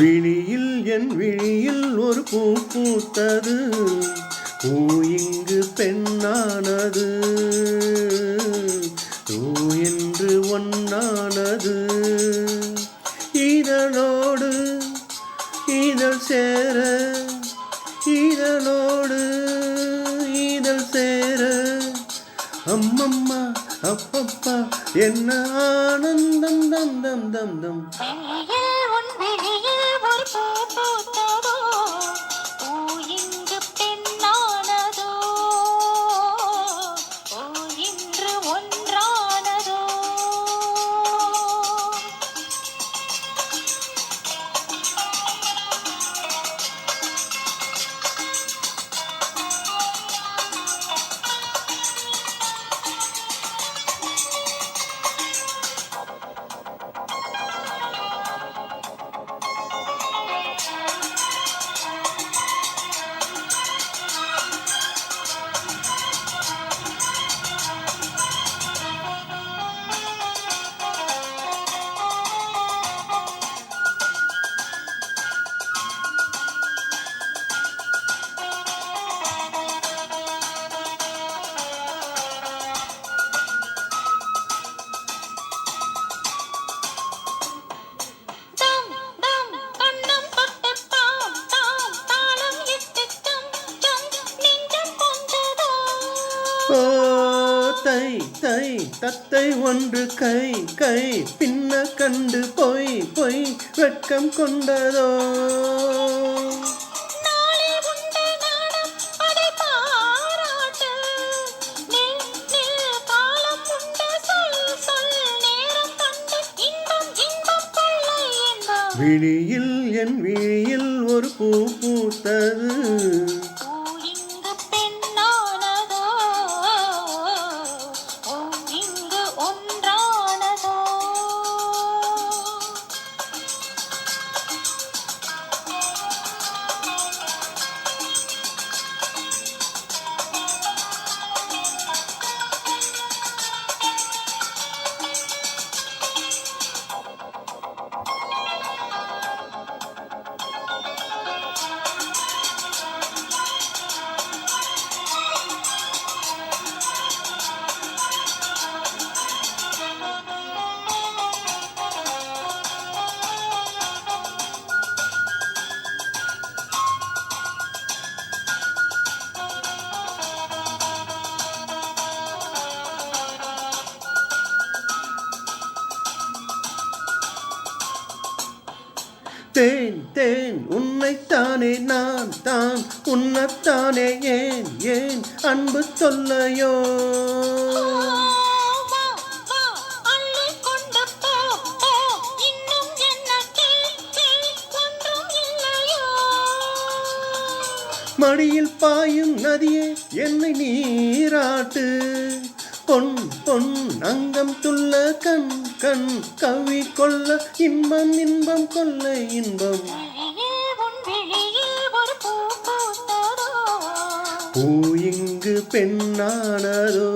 விழியில் என் விழியில் ஒரு பூ பூத்தது, பூ இங்கு பெண்ணானது, பூ என்று ஒன்னானது. இதழோடு இதழ் சேர, இதழோடு இதழ் சேர, அம்மம்மா அப்பப்பா என்ன ஆனந்தம் தம் தம் தம் தம். ஓ தை தை தத்தை ஒன்று கை கை பின்ன கண்டு பொய் பொய் வெட்கம் கொண்டதோ. விழியில் என் விழியில் ஒரு பூ பூத்தது, தேன் தேன் உன்னைத்தானே நான் தான் உன்னத்தானே ஏன் ஏன் அன்பு சொல்லையோ. மடியில் பாயும் நதியே என்னை நீராட்டு, பொன் பொன் அங்கம் துள்ள கண் கண் கவி கொள்ள இன்பம் இன்பம் கொள்ள இன்பம். பூ இங்கு பெண்ணானதோ.